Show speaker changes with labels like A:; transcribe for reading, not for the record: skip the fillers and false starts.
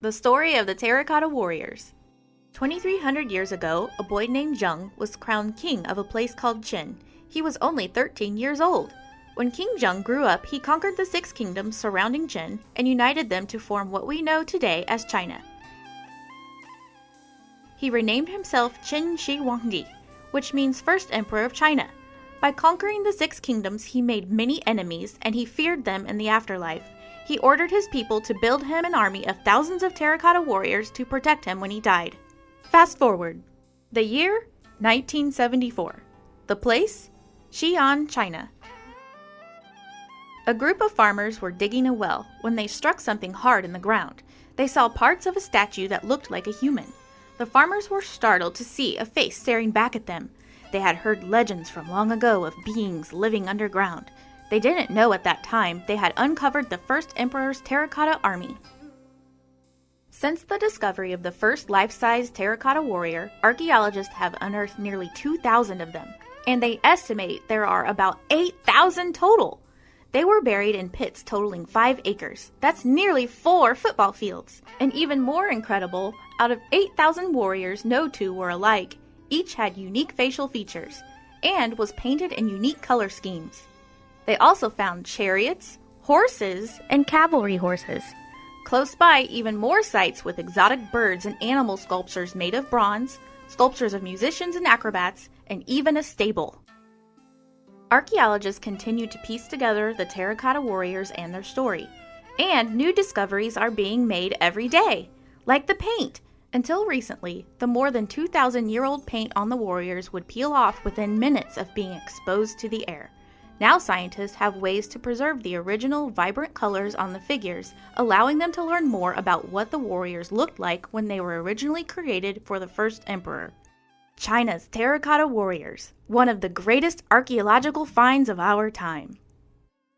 A: The story of the Terra Cotta Warriors. 2,300 years ago, a boy named Zheng was crowned king of a place called Qin. He was only 13 years old. When King Zheng grew up, he conquered the 6 kingdoms surrounding Qin and united them to form what we know today as China. He renamed himself Qin Shi Huangdi, which means First Emperor of China. By conquering the 6 kingdoms, he made many enemies and he feared them in the afterlife. He ordered his people to build him an army of thousands of Terra Cotta warriors to protect him when he died. Fast forward. The year, 1974. The place, Xi'an, China. A group of farmers were digging a well when they struck something hard in the ground. They saw parts of a statue that looked like a human. The farmers were startled to see a face staring back at them. They had heard legends from long ago of beings living underground. They didn't know at that time they had uncovered the first emperor's Terra Cotta army. Since the discovery of the first life-size Terra Cotta warrior, archaeologists have unearthed nearly 2,000 of them, and they estimate there are about 8,000 total. They were buried in pits totaling 5 acres. That's nearly 4 football fields. And even more incredible, out of 8,000 warriors, no 2 were alike. Each had unique facial features, and was painted in unique color schemes. They also found chariots, horses, and cavalry horses. Close by, even more sites with exotic birds and animal sculptures made of bronze, sculptures of musicians and acrobats, and even a stable. Archaeologists continue to piece together the Terra Cotta warriors and their story. And new discoveries are being made every day, like the paint. Until recently, the more than 2,000-year-old paint on the warriors would peel off within minutes of being exposed to the air. Now scientists have ways to preserve the original vibrant colors on the figures, allowing them to learn more about what the warriors looked like when they were originally created for the first emperor. China's Terra Cotta Warriors, one of the greatest archaeological finds of our time.